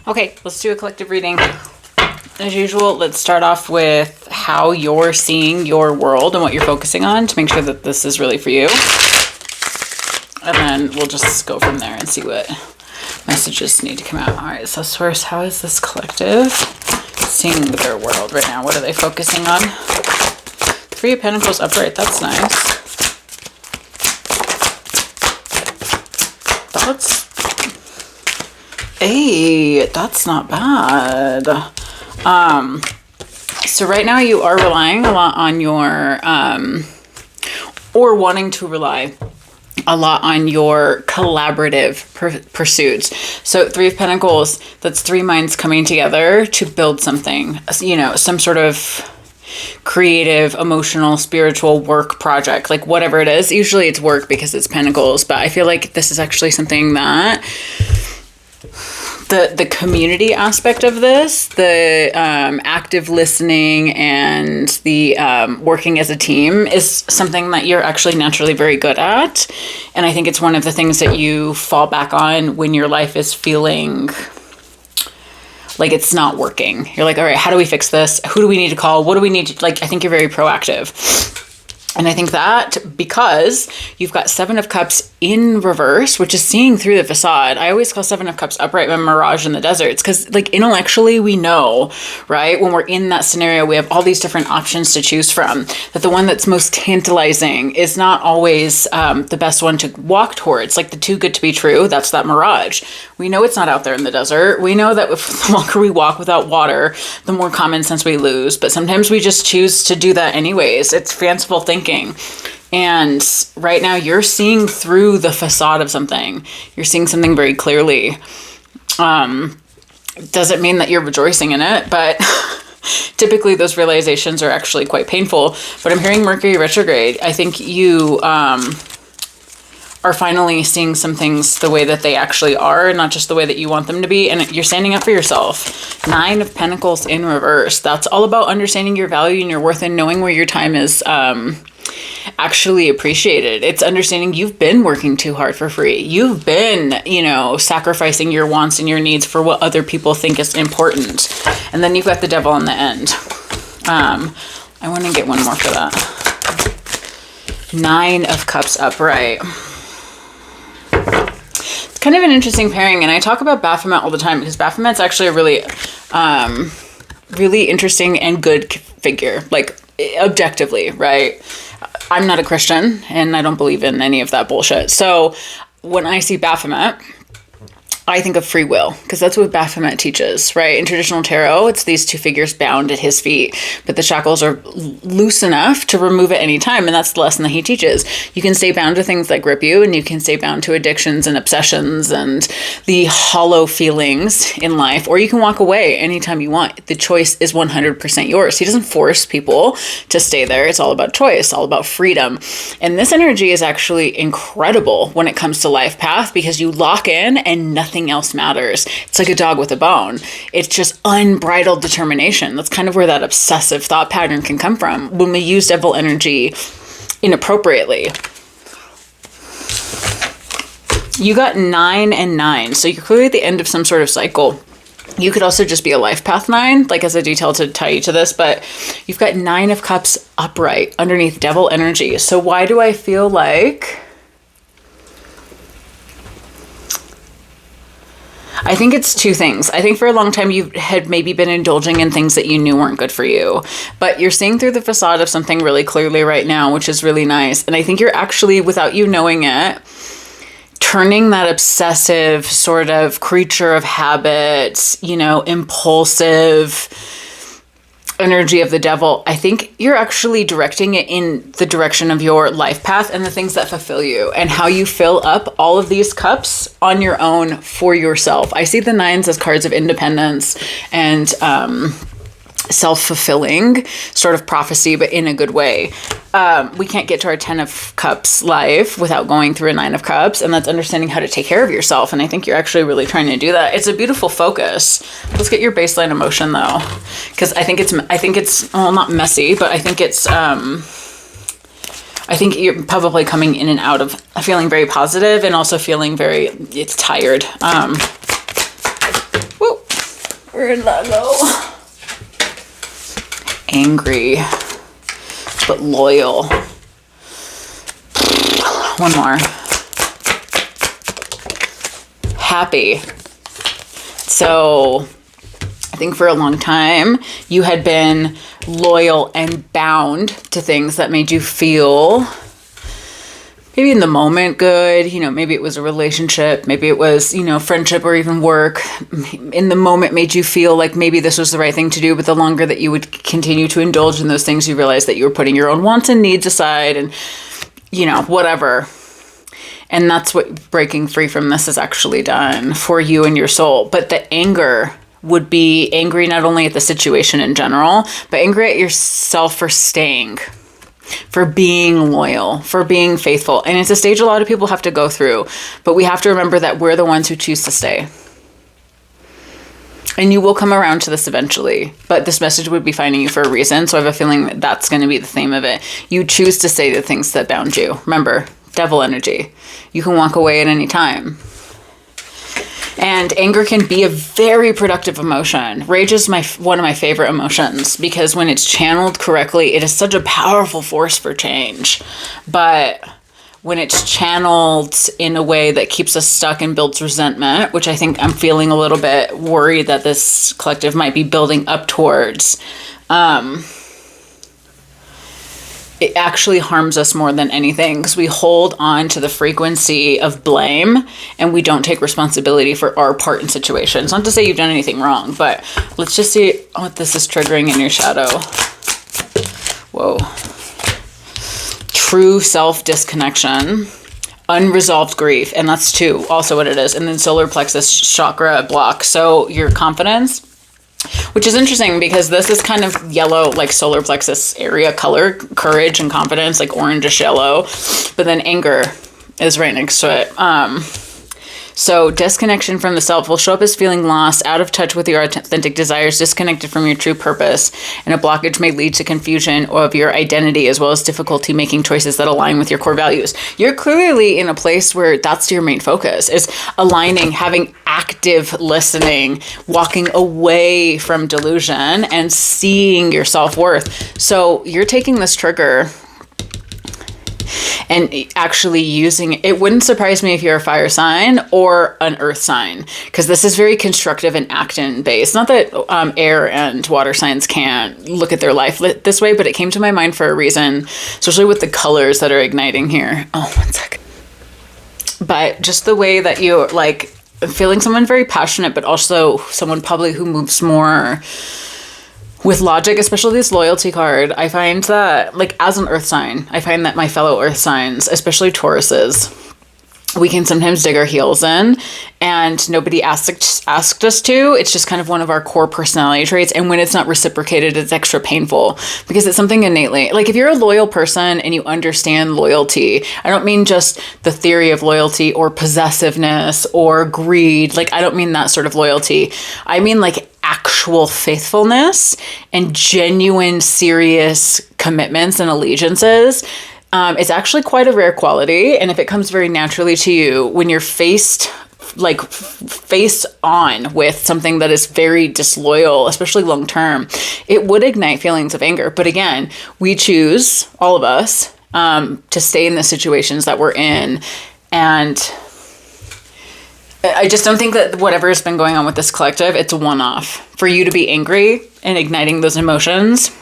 Okay, let's do a collective reading. As usual, let's start off with how you're seeing your world and what you're focusing on to make sure that this is really for you. And then we'll just go from there and see what messages need to come out. All right, so Source, how is this collective seeing their world right now? What are they focusing on? Three of Pentacles upright, that's nice. That's not bad. So right now you are relying a lot on your, or wanting to rely a lot on your collaborative pursuits. So Three of Pentacles, that's three minds coming together to build something, you know, some sort of creative, emotional, spiritual work project, like whatever it is. Usually it's work because it's Pentacles, but I feel like this is actually something that the community aspect of this, the active listening and the working as a team is something that you're actually naturally very good at. And I think it's one of the things that you fall back on when your life is feeling like it's not working. You're like, all right, how do we fix this? Who do we need to call? What do we need to, like, I think you're very proactive. And I think that because you've got Seven of Cups in reverse, which is seeing through the facade. I always call Seven of Cups upright when Mirage in the deserts, because like intellectually we know, right? When we're in that scenario, we have all these different options to choose from, that the one that's most tantalizing is not always the best one to walk towards. Like the too good to be true, that's that Mirage. We know it's not out there in the desert. We know that the longer we walk without water, the more common sense we lose. But sometimes we just choose to do that anyways. It's fanciful thinking. And right now you're seeing through the facade of something. You're seeing something very clearly. Doesn't mean that you're rejoicing in it, but typically those realizations are actually quite painful. But I'm hearing Mercury retrograde. I think you are finally seeing some things the way that they actually are, not just the way that you want them to be. And you're standing up for yourself. Nine of Pentacles in reverse. That's all about understanding your value and your worth and knowing where your time is actually appreciated. It's understanding you've been working too hard for free. You've been, you know, sacrificing your wants and your needs for what other people think is important. And then you've got the Devil on the end. I want to get one more for that. Nine of Cups upright. It's kind of an interesting pairing, and I talk about Baphomet all the time because Baphomet's actually a really, really interesting and good figure, like objectively, right? I'm not a Christian, and I don't believe in any of that bullshit. So when I see Baphomet, I think of free will, because that's what Baphomet teaches, right? In traditional tarot, it's these two figures bound at his feet, but the shackles are loose enough to remove at any time, and that's the lesson that he teaches. You can stay bound to things that grip you, and you can stay bound to addictions and obsessions and the hollow feelings in life, or you can walk away anytime you want. The choice is 100% yours. He doesn't force people to stay there. It's all about choice, all about freedom. And this energy is actually incredible when it comes to life path, because you lock in and nothing else matters. It's like a dog with a bone. It's just unbridled determination. That's kind of where that obsessive thought pattern can come from when we use Devil energy inappropriately. You got 9 and 9. So you're clearly at the end of some sort of cycle. You could also just be a life path 9, like as a detail to tie you to this, but you've got 9 of Cups upright underneath Devil energy. So why do I feel like... I think it's two things. I think for a long time you had maybe been indulging in things that you knew weren't good for you, but you're seeing through the facade of something really clearly right now, which is really nice. And I think you're actually, without you knowing it, turning that obsessive sort of creature of habit, you know, impulsive energy of the devil. I think you're actually directing it in the direction of your life path and the things that fulfill you, and how you fill up all of these cups on your own for yourself. I see the 9s as cards of independence and self-fulfilling sort of prophecy, but in a good way. We can't get to our 10 of Cups life without going through a 9 of Cups, and that's understanding how to take care of yourself. And I think you're actually really trying to do that. It's a beautiful focus. Let's get your baseline emotion though, because I think it's well, not messy, but I think you're probably coming in and out of feeling very positive and also feeling very, it's tired. Where did that go? Angry, but loyal. One more. Happy. So I think for a long time you had been loyal and bound to things that made you feel maybe in the moment good, maybe it was a relationship, maybe it was, friendship or even work. In the moment made you feel like maybe this was the right thing to do, but the longer that you would continue to indulge in those things, you realize that you were putting your own wants and needs aside and, whatever. And that's what breaking free from this has actually done for you and your soul. But the anger would be angry not only at the situation in general, but angry at yourself for staying, for being loyal, for being faithful. And it's a stage a lot of people have to go through, but we have to remember that we're the ones who choose to stay. And you will come around to this eventually, but this message would be finding you for a reason. So I have a feeling that that's going to be the theme of it. You choose to say the things that bound you. Remember, devil energy. You can walk away at any time. And anger can be a very productive emotion. Rage is one of my favorite emotions because when it's channeled correctly, it is such a powerful force for change. But when it's channeled in a way that keeps us stuck and builds resentment, which I think I'm feeling a little bit worried that this collective might be building up towards, it actually harms us more than anything because we hold on to the frequency of blame and we don't take responsibility for our part in situations. Not to say you've done anything wrong, but let's just see what this is triggering in your shadow. Whoa. True self disconnection, unresolved grief, and that's two, also what it is. And then solar plexus chakra block. So your confidence, which is interesting because this is kind of yellow, like solar plexus area color, courage and confidence, like orangish yellow, but then anger is right next to it. So disconnection from the self will show up as feeling lost, out of touch with your authentic desires, disconnected from your true purpose, and a blockage may lead to confusion of your identity as well as difficulty making choices that align with your core values. You're clearly in a place where that's your main focus, is aligning, having active listening, walking away from delusion and seeing your self-worth. So you're taking this trigger and actually using it. It wouldn't surprise me if you're a fire sign or an earth sign, because this is very constructive and action based. Not that air and water signs can't look at their life this way, but it came to my mind for a reason, especially with the colors that are igniting here. Oh, one second. But just the way that you like feeling someone very passionate, but also someone probably who moves more with logic, especially this loyalty card. I find that, like, as an earth sign, I find that my fellow earth signs, especially Tauruses, we can sometimes dig our heels in, and nobody asked us to. It's just kind of one of our core personality traits. And when it's not reciprocated, it's extra painful because it's something innately. Like, if you're a loyal person and you understand loyalty, I don't mean just the theory of loyalty or possessiveness or greed. Like, I don't mean that sort of loyalty. I mean, like, actual faithfulness and genuine, serious commitments and allegiances. It's actually quite a rare quality. And if it comes very naturally to you, when you're face on with something that is very disloyal, especially long term, it would ignite feelings of anger. But again, we choose, all of us, to stay in the situations that we're in. And I just don't think that whatever has been going on with this collective, it's a one-off. For you to be angry and igniting those emotions,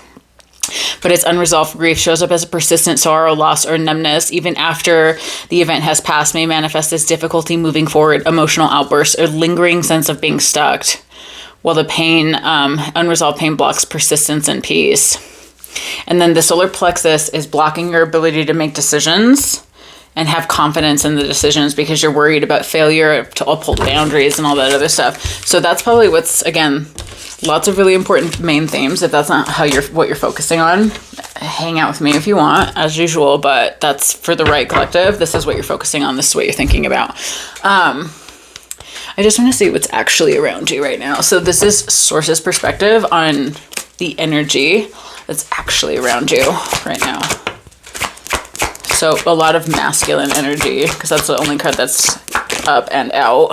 but its unresolved grief shows up as a persistent sorrow, loss, or numbness, even after the event has passed, may manifest as difficulty moving forward, emotional outbursts, or lingering sense of being stuck, while the pain, unresolved pain blocks persistence and peace. And then the solar plexus is blocking your ability to make decisions and have confidence in the decisions because you're worried about failure to uphold boundaries and all that other stuff. So that's probably what's, again, lots of really important main themes. If that's not what you're focusing on, hang out with me if you want, as usual, but that's for the right collective. This is what you're focusing on. This is what you're thinking about. I just want to see what's actually around you right now. So this is Source's perspective on the energy that's actually around you right now. So a lot of masculine energy, because that's the only card that's up and out.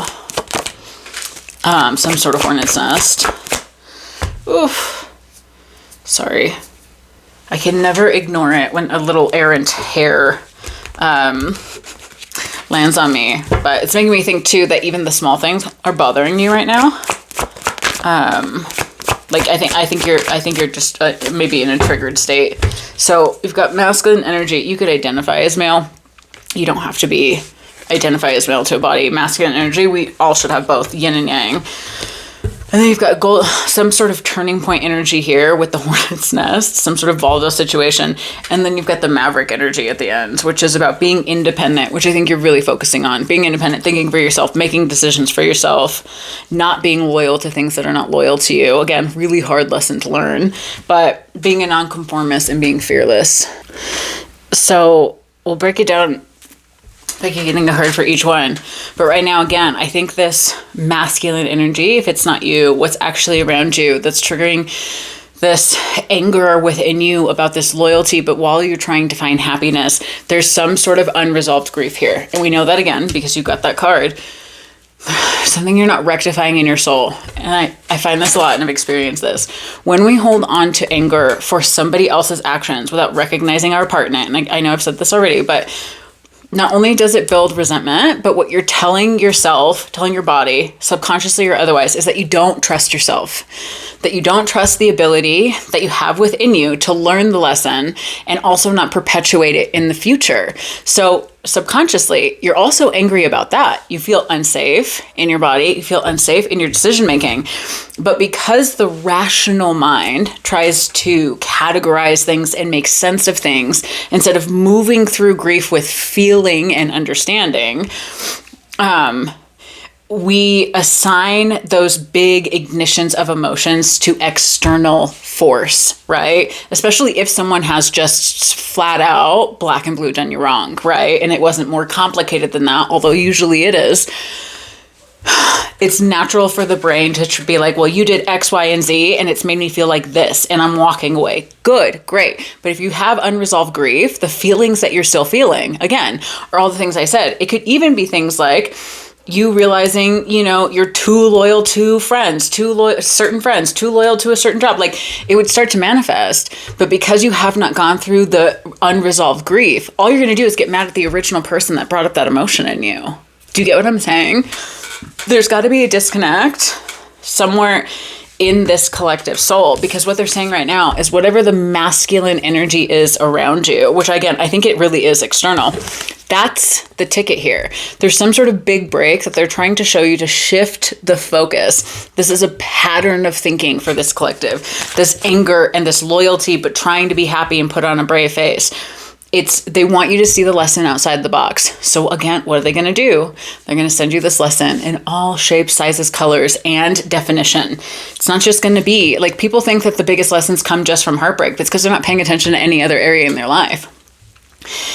Some sort of hornet's nest. Oof. Sorry. I can never ignore it when a little errant hair lands on me. But it's making me think too that even the small things are bothering you right now. Like I think you're just maybe in a triggered state. So we've got masculine energy. You could identify as male. You don't have to be identify as male to a body. Masculine energy. We all should have both yin and yang. And then you've got some sort of turning point energy here with the hornet's nest, some sort of Valdo situation. And then you've got the maverick energy at the end, which is about being independent, which I think you're really focusing on. Being independent, thinking for yourself, making decisions for yourself, not being loyal to things that are not loyal to you. Again, really hard lesson to learn, but being a nonconformist and being fearless. So we'll break it down like you're getting a heard for each one. But right now, again, I think this masculine energy, if it's not you, what's actually around you that's triggering this anger within you about this loyalty, but while you're trying to find happiness, there's some sort of unresolved grief here. And we know that again, because you got that card. Something you're not rectifying in your soul. And I find this a lot and I've experienced this. When we hold on to anger for somebody else's actions without recognizing our part in it, and I know I've said this already, but not only does it build resentment, but what you're telling yourself, telling your body, subconsciously or otherwise, is that you don't trust yourself, that you don't trust the ability that you have within you to learn the lesson and also not perpetuate it in the future. So subconsciously, you're also angry about that. You feel unsafe in your body. You feel unsafe in your decision making. But because the rational mind tries to categorize things and make sense of things instead of moving through grief with feeling and understanding, we assign those big ignitions of emotions to external force, right? Especially if someone has just flat out black and blue done you wrong, right? And it wasn't more complicated than that, although usually it is. It's natural for the brain to be like, well, you did X, Y, and Z, and it's made me feel like this, and I'm walking away. Good, great. But if you have unresolved grief, the feelings that you're still feeling, again, are all the things I said. It could even be things like you realizing, you're too loyal to friends, certain friends, too loyal to a certain job. Like, it would start to manifest. But because you have not gone through the unresolved grief, all you're going to do is get mad at the original person that brought up that emotion in you. Do you get what I'm saying? There's got to be a disconnect somewhere in this collective soul, because what they're saying right now is whatever the masculine energy is around you, which again, I think it really is external. That's the ticket here. There's some sort of big break that they're trying to show you to shift the focus. This is a pattern of thinking for this collective, this anger and this loyalty, but trying to be happy and put on a brave face. They want you to see the lesson outside the box. So again, what are they going to do? They're going to send you this lesson in all shapes, sizes, colors, and definition. It's not just going to be like, people think that the biggest lessons come just from heartbreak. That's because they're not paying attention to any other area in their life.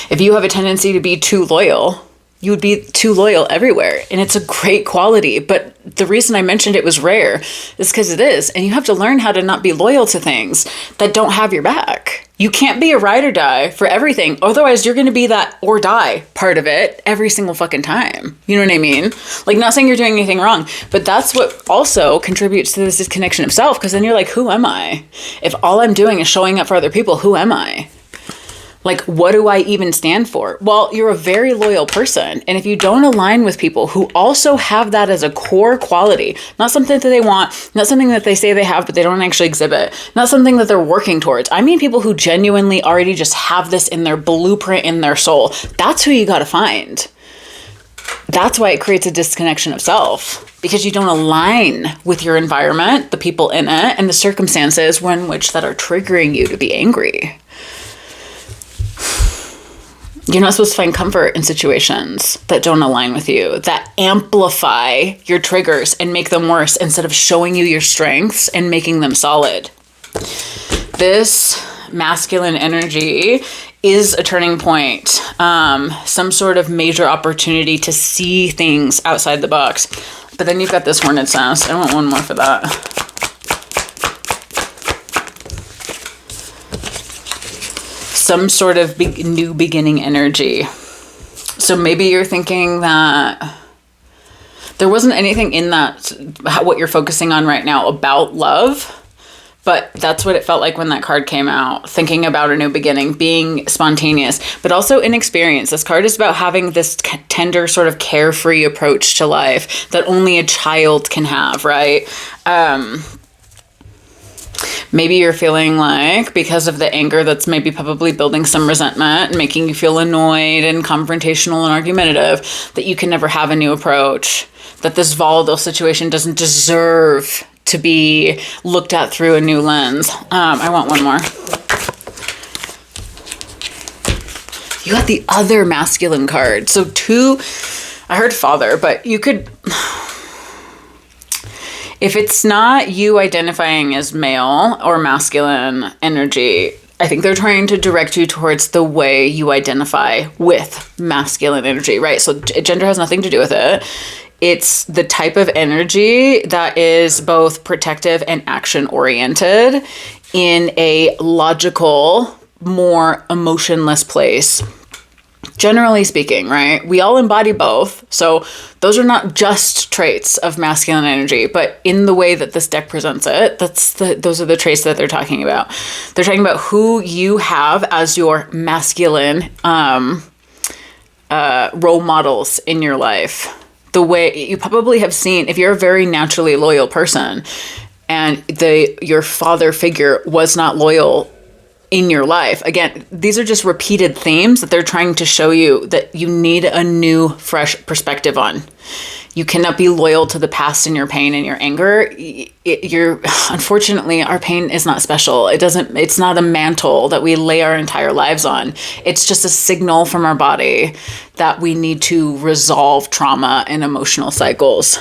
If you have a tendency to be too loyal, you would be too loyal everywhere. And it's a great quality. But the reason I mentioned it was rare is because it is. And you have to learn how to not be loyal to things that don't have your back. You can't be a ride or die for everything. Otherwise, you're going to be that or die part of it every single fucking time. You know what I mean? Like, not saying you're doing anything wrong, but that's what also contributes to this disconnection of self. Because then you're like, who am I? If all I'm doing is showing up for other people, who am I? Like, what do I even stand for? Well, you're a very loyal person. And if you don't align with people who also have that as a core quality, not something that they want, not something that they say they have, but they don't actually exhibit, not something that they're working towards. I mean, people who genuinely already just have this in their blueprint, in their soul. That's who you got to find. That's why it creates a disconnection of self, because you don't align with your environment, the people in it, and the circumstances that are triggering you to be angry. You're not supposed to find comfort in situations that don't align with you, that amplify your triggers and make them worse instead of showing you your strengths and making them solid. This masculine energy is a turning point, some sort of major opportunity to see things outside the box. But then you've got this hornet's nest. I want one more for that. Some sort of new beginning energy. So maybe you're thinking that there wasn't anything in that, what you're focusing on right now, about love, But that's what it felt like when that card came out. Thinking about a new beginning, being spontaneous, but also inexperienced. This card is about having this tender, sort of carefree approach to life that only a child can have, right? Maybe you're feeling like, because of the anger that's maybe probably building some resentment and making you feel annoyed and confrontational and argumentative, that you can never have a new approach, that this volatile situation doesn't deserve to be looked at through a new lens. I want one more. You got the other masculine card. So two, I heard father, but you could, if it's not you identifying as male or masculine energy, I think they're trying to direct you towards the way you identify with masculine energy, right? So gender has nothing to do with it. It's the type of energy that is both protective and action oriented in a logical, more emotionless place. Generally speaking, right? We all embody both. So those are not just traits of masculine energy, but in the way that this deck presents it, those are the traits that they're talking about. They're talking about who you have as your masculine role models in your life. The way you probably have seen, if you're a very naturally loyal person and your father figure was not loyal in your life. Again, these are just repeated themes that they're trying to show you that you need a new, fresh perspective on. You cannot be loyal to the past and your pain and your anger. Unfortunately, our pain is not special. It's not a mantle that we lay our entire lives on. It's just a signal from our body that we need to resolve trauma and emotional cycles.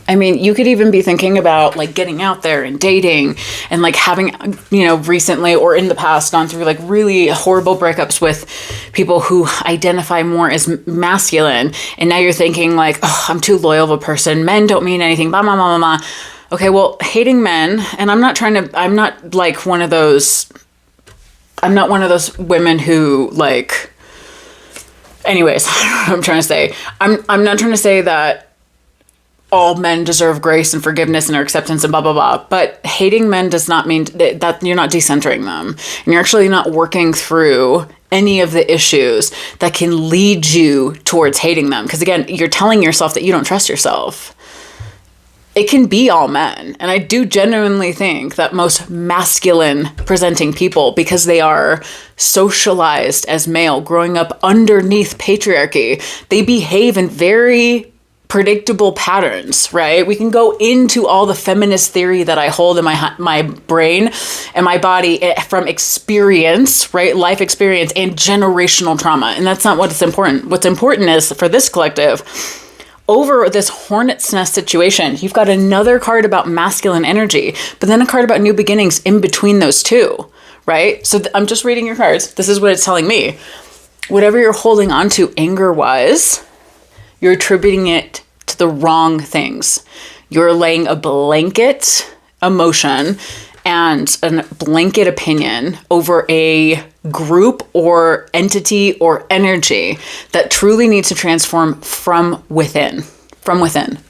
I mean, you could even be thinking about like getting out there and dating and like having, recently or in the past gone through like really horrible breakups with people who identify more as masculine. And now you're thinking like, oh, I'm too loyal of a person. Men don't mean anything. Blah, blah, blah, blah, blah. Okay, well, hating men, and I'm not one of those women who like, anyways, I don't know what I'm trying to say. I'm not trying to say that all men deserve grace and forgiveness and acceptance and blah, blah, blah. But hating men does not mean that you're not decentering them. And you're actually not working through any of the issues that can lead you towards hating them. Because again, you're telling yourself that you don't trust yourself. It can be all men. And I do genuinely think that most masculine presenting people, because they are socialized as male, growing up underneath patriarchy, they behave in very predictable patterns, right? We can go into all the feminist theory that I hold in my brain and my body from experience, right? Life experience and generational trauma. And that's not what's important. What's important is for this collective, over this hornet's nest situation, you've got another card about masculine energy, but then a card about new beginnings in between those two, right? So I'm just reading your cards. This is what it's telling me. Whatever you're holding on to anger-wise, you're attributing it to the wrong things. You're laying a blanket emotion and a blanket opinion over a group or entity or energy that truly needs to transform from within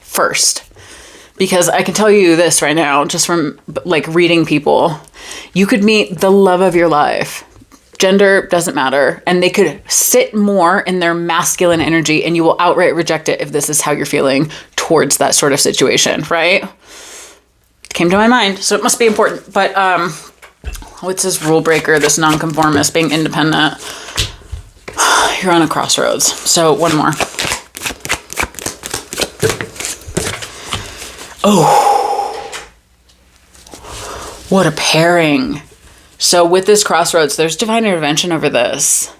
first. Because I can tell you this right now, just from like reading people, you could meet the love of your life. Gender doesn't matter. And they could sit more in their masculine energy and you will outright reject it if this is how you're feeling towards that sort of situation, right? It came to my mind, so it must be important. But what's this rule breaker, this nonconformist, being independent? You're on a crossroads. So one more. Oh, what a pairing. So with this crossroads, there's divine intervention over this.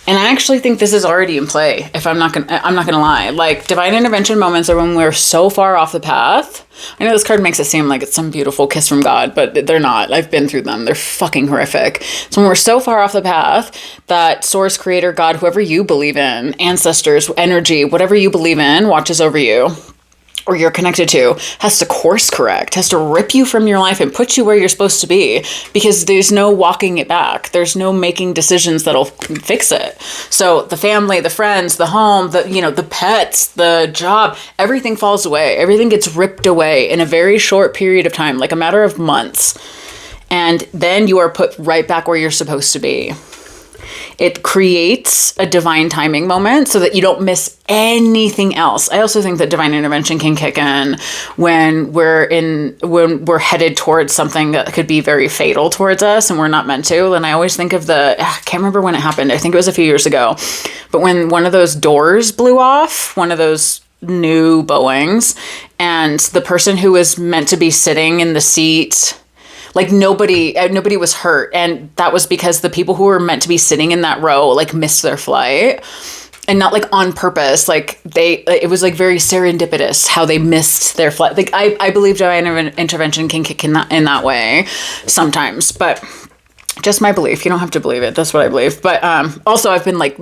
And I actually think this is already in play, if I'm not gonna lie. Like, divine intervention moments are when we're so far off the path. I know this card makes it seem like it's some beautiful kiss from God, but they're not. I've been through them. They're fucking horrific. So when we're so far off the path that source, creator, God, whoever you believe in, ancestors, energy, whatever you believe in, watches over you. or you're connected to has to course correct, has to rip you from your life and put you where you're supposed to be, because there's no walking it back. There's no making decisions that'll fix it. So the family, the friends, the home, the pets, the job, everything falls away. Everything gets ripped away in a very short period of time, like a matter of months. And then you are put right back where you're supposed to be. It creates a divine timing moment so that you don't miss anything else. I also think that divine intervention can kick in when we're headed towards something that could be very fatal towards us and we're not meant to. And I always think of I can't remember when it happened. I think it was a few years ago. But when one of those doors blew off, one of those new Boeings, and the person who was meant to be sitting in the seat, like nobody was hurt. And that was because the people who were meant to be sitting in that row, like, missed their flight, and not like on purpose. Like it was like very serendipitous how they missed their flight. Like I believe divine intervention can kick in that way sometimes, but just my belief. You don't have to believe it. That's what I believe. But also I've been like,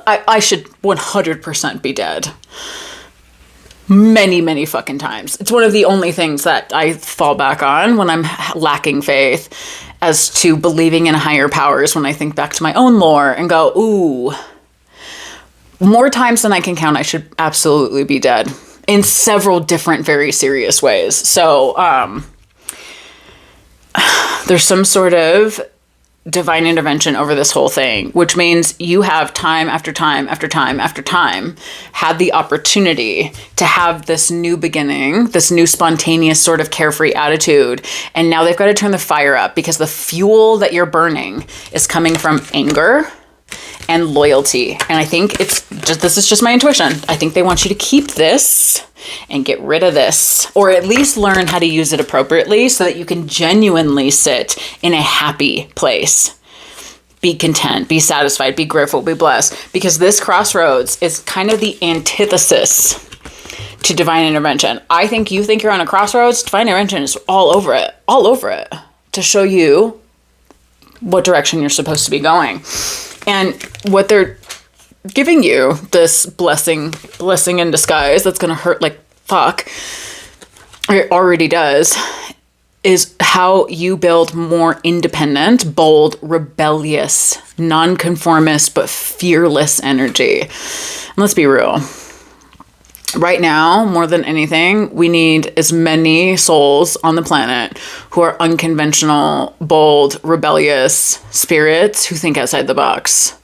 I should 100% be dead. Many, many fucking times. It's one of the only things that I fall back on when I'm lacking faith as to believing in higher powers, when I think back to my own lore and go, ooh, more times than I can count, I should absolutely be dead in several different, very serious ways. So there's some sort of divine intervention over this whole thing, which means you have time after time after time after time had the opportunity to have this new beginning, this new spontaneous sort of carefree attitude. And now they've got to turn the fire up because the fuel that you're burning is coming from anger and loyalty. And I think this is just my intuition. I think they want you to keep this and get rid of this, or at least learn how to use it appropriately so that you can genuinely sit in a happy place. Be content, be satisfied, be grateful, be blessed, because this crossroads is kind of the antithesis to divine intervention. I think you think you're on a crossroads, divine intervention is all over it to show you what direction you're supposed to be going. And what they're giving you, this blessing in disguise that's going to hurt like fuck, it already does, is how you build more independent, bold, rebellious, nonconformist, but fearless energy. And let's be real. Right now, more than anything, we need as many souls on the planet who are unconventional, bold, rebellious spirits who think outside the box,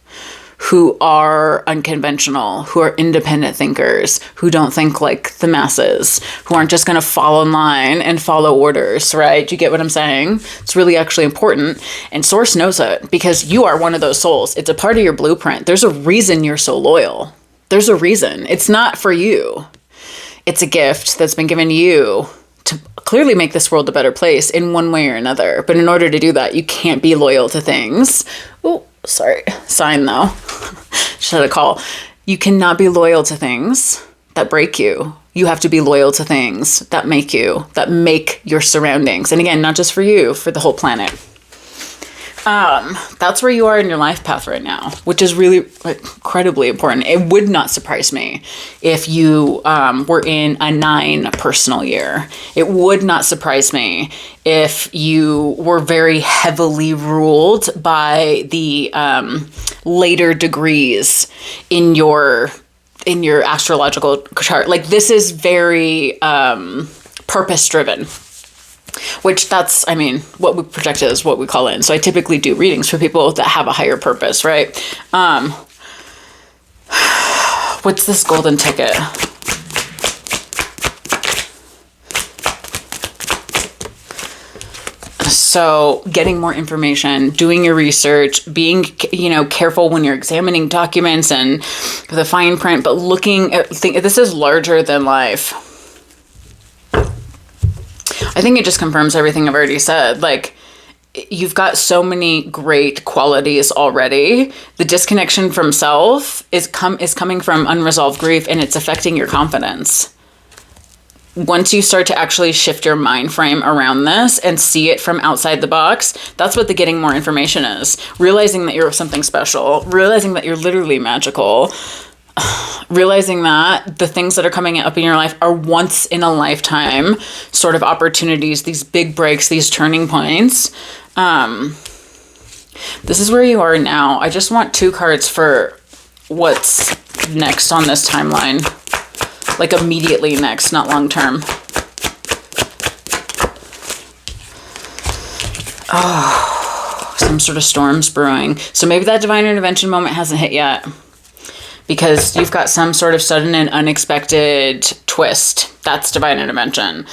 who are unconventional, who are independent thinkers, who don't think like the masses, who aren't just going to fall in line and follow orders, right? You get what I'm saying? It's really actually important. And Source knows it because you are one of those souls. It's a part of your blueprint. There's a reason you're so loyal. There's a reason. It's not for you. It's a gift that's been given to you to clearly make this world a better place in one way or another. But in order to do that, you can't be loyal to things. Oh, sorry. Sign though. Just had a call. You cannot be loyal to things that break you. You have to be loyal to things that make you, that make your surroundings. And again, not just for you, for the whole planet. That's where you are in your life path right now, which is really incredibly important. It would not surprise me if you were in a 9 personal year. It would not surprise me if you were very heavily ruled by the later degrees in your astrological chart. Like, this is very purpose driven. Which that's, I mean, what we project is what we call in. So I typically do readings for people that have a higher purpose, right? What's this golden ticket? So getting more information, doing your research, being, careful when you're examining documents and the fine print, but looking at, this is larger than life. I think it just confirms everything I've already said. Like, you've got so many great qualities already. The disconnection from self is coming from unresolved grief, and it's affecting your confidence. Once you start to actually shift your mind frame around this and see it from outside the box, that's what the getting more information is. Realizing that you're something special, realizing that you're literally magical, realizing that the things that are coming up in your life are once in a lifetime sort of opportunities, these big breaks, these turning points. This is where you are now. I just want 2 cards for what's next on this timeline. Like immediately next, not long term. Oh, some sort of storm's brewing. So maybe that divine intervention moment hasn't hit yet, because you've got some sort of sudden and unexpected twist. That's divine intervention.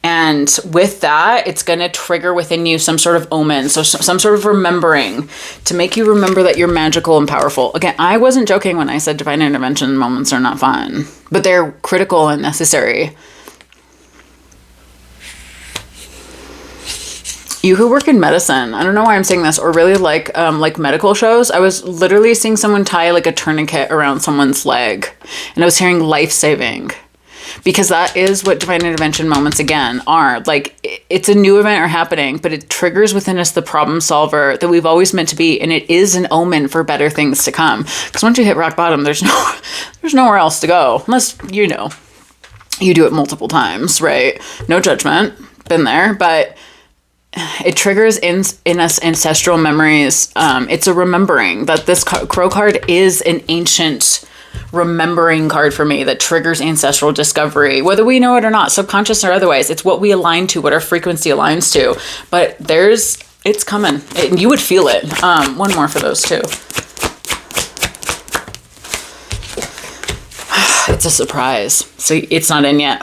And with that, it's going to trigger within you some sort of omen. So some sort of remembering to make you remember that you're magical and powerful. Again, I wasn't joking when I said divine intervention moments are not fun, but they're critical and necessary. You who work in medicine, I don't know why I'm saying this, or really like medical shows. I was literally seeing someone tie like a tourniquet around someone's leg, and I was hearing life-saving, because that is what divine intervention moments again are. Like, it's a new event or happening, but it triggers within us the problem solver that we've always meant to be, and it is an omen for better things to come. Because once you hit rock bottom, there's nowhere else to go, unless you do it multiple times, right? No judgment, been there, but it triggers in us ancestral memories. It's a remembering that this crow card is an ancient remembering card for me that triggers ancestral discovery, whether we know it or not, subconscious or otherwise. It's what we align to, what our frequency aligns to. But it's coming, and you would feel it. One more for those two. It's a surprise. So it's not in yet,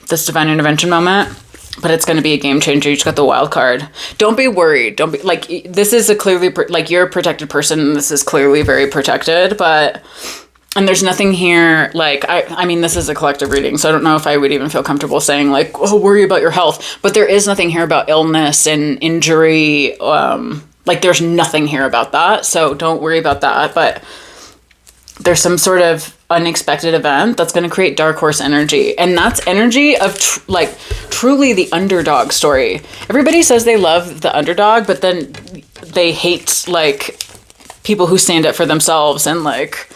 this divine intervention moment, but it's going to be a game changer. You just got the wild card. Don't be worried. Don't be like, this is a clearly, like, you're a protected person, and this is clearly very protected, and there's nothing here, like, I mean, this is a collective reading, so I don't know if I would even feel comfortable saying, like, oh, worry about your health. But there is nothing here about illness and injury. Like, there's nothing here about that, so don't worry about that. But there's some sort of unexpected event that's going to create dark horse energy. And that's energy of, truly the underdog story. Everybody says they love the underdog, but then they hate, like, people who stand up for themselves, and, like,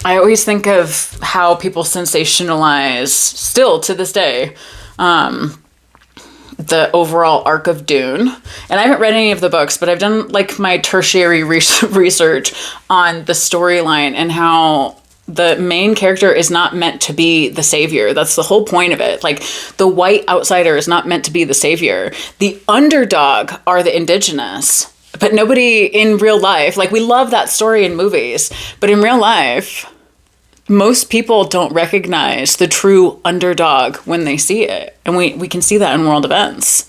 I always think of how people sensationalize, still to this day, the overall arc of Dune. And I haven't read any of the books, but I've done like my tertiary research on the storyline and how the main character is not meant to be the savior. That's the whole point of it. Like, the white outsider is not meant to be the savior. The underdog are the indigenous. But nobody in real life, like, we love that story in movies, but in real life, most people don't recognize the true underdog when they see it. And we can see that in world events.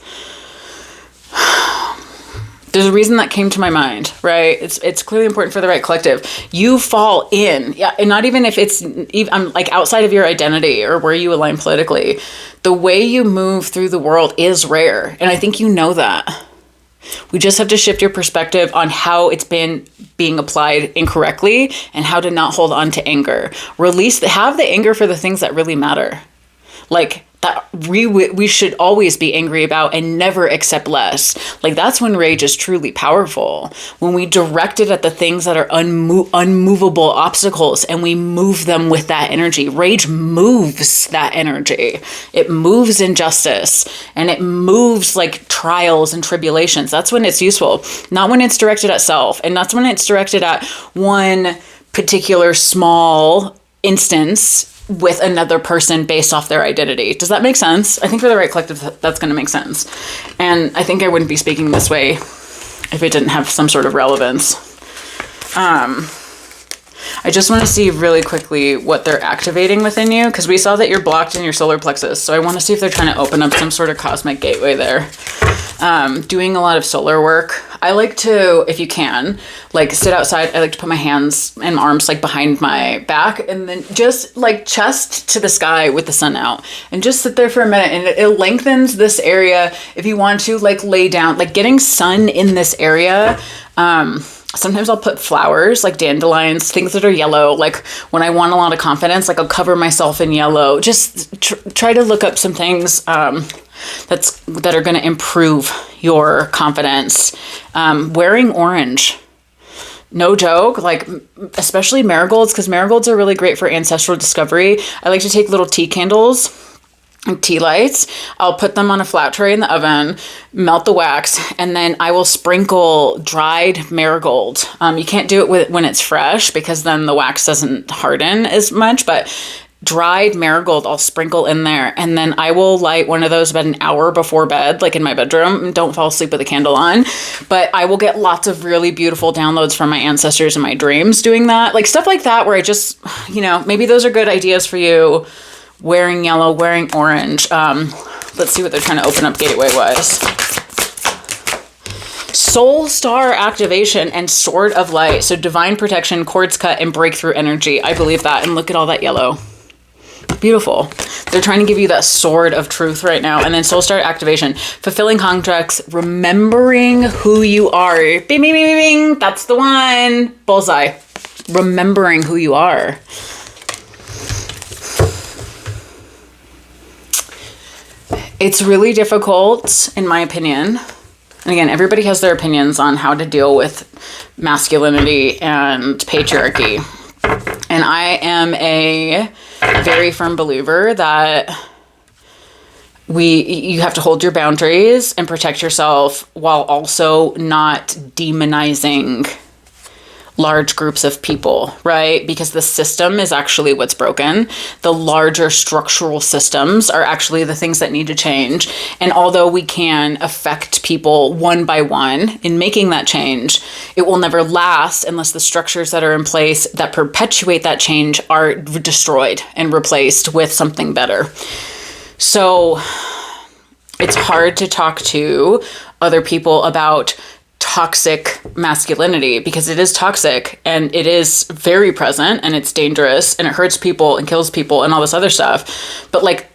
There's a reason that came to my mind, right? It's clearly important for the right collective. You fall in, yeah, and not even if it's even like outside of your identity or where you align politically. The way you move through the world is rare, and I think you know that. We just have to shift your perspective on how it's been being applied incorrectly and how to not hold on to anger. Have the anger for the things that really matter. Like, that we should always be angry about and never accept less. Like, that's when rage is truly powerful. When we direct it at the things that are unmovable obstacles and we move them with that energy. Rage moves that energy. It moves injustice, and it moves like trials and tribulations. That's when it's useful. Not when it's directed at self, and that's when it's directed at one particular small instance with another person based off their identity. Does that make sense? I think for the right collective, that's going to make sense. And I think I wouldn't be speaking this way if it didn't have some sort of relevance. I just want to see really quickly what they're activating within you, because we saw that you're blocked in your solar plexus. So I want to see if they're trying to open up some sort of cosmic gateway there. Doing a lot of solar work. I like to, if you can, like sit outside. I like to put my hands and arms like behind my back and then just like chest to the sky with the sun out and just sit there for a minute, and it lengthens this area. If you want to like lay down, like getting sun in this area. Sometimes I'll put flowers like dandelions, things that are yellow. Like when I want a lot of confidence, like I'll cover myself in yellow. Just try to look up some things that are going to improve your confidence. Wearing orange No joke, like especially marigolds, because marigolds are really great for ancestral discovery. I like to take little tea candles and tea lights. I'll put them on a flat tray in the oven, melt the wax, and then I will sprinkle dried marigold. You can't do it when it's fresh because then the wax doesn't harden as much, but dried marigold I'll sprinkle in there, and then I will light one of those about an hour before bed, like in my bedroom. Don't fall asleep with a candle on, but I will get lots of really beautiful downloads from my ancestors in my dreams doing that, like stuff like that, where I just, maybe those are good ideas for you. Wearing yellow, wearing orange. Let's see what they're trying to open up gateway wise. Soul Star activation and Sword of Light. So divine protection, cords cut, and breakthrough energy. I believe that. And look at all that yellow. Beautiful. They're trying to give you that sword of truth right now. And then Soul Star activation, fulfilling contracts, remembering who you are. Bing, bing, bing, bing, bing. That's the one. Bullseye. Remembering who you are. It's really difficult, in my opinion. And again, everybody has their opinions on how to deal with masculinity and patriarchy. And I am a very firm believer that you have to hold your boundaries and protect yourself while also not demonizing large groups of people, right? Because the system is actually what's broken. The larger structural systems are actually the things that need to change. And although we can affect people one by one in making that change, it will never last unless the structures that are in place that perpetuate that change are destroyed and replaced with something better. So it's hard to talk to other people about toxic masculinity because it is toxic and it is very present and it's dangerous and it hurts people and kills people and all this other stuff. But like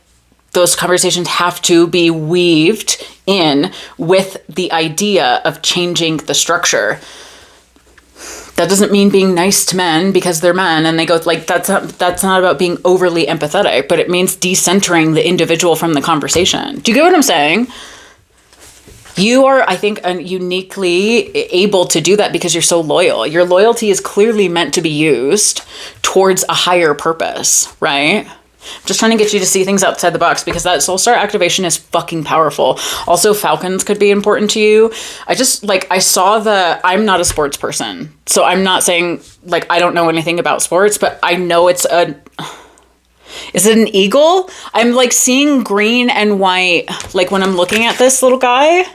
those conversations have to be weaved in with the idea of changing the structure. That doesn't mean being nice to men because they're men and they go like, that's not about being overly empathetic, but it means decentering the individual from the conversation. Do you get what I'm saying? You are, I think, uniquely able to do that because you're so loyal. Your loyalty is clearly meant to be used towards a higher purpose, right? I'm just trying to get you to see things outside the box because that Soul Star activation is fucking powerful. Also, falcons could be important to you. I saw I'm not a sports person. So I'm not saying, like, I don't know anything about sports, but I know is it an eagle? I'm like seeing green and white, like when I'm looking at this little guy.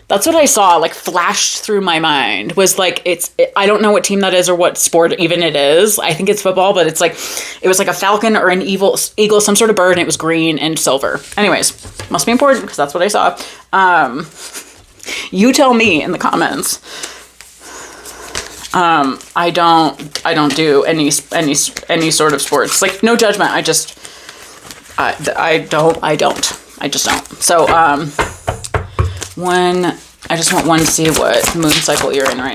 That's what I saw, like flashed through my mind was like, I don't know what team that is or what sport even it is. I think it's football, but it was like a falcon or an eagle, some sort of bird, and it was green and silver. Anyways, must be important because that's what I saw. You tell me in the comments. I don't do any sort of sports. Like no judgment. I just don't. So, I just want one to see what moon cycle you're in right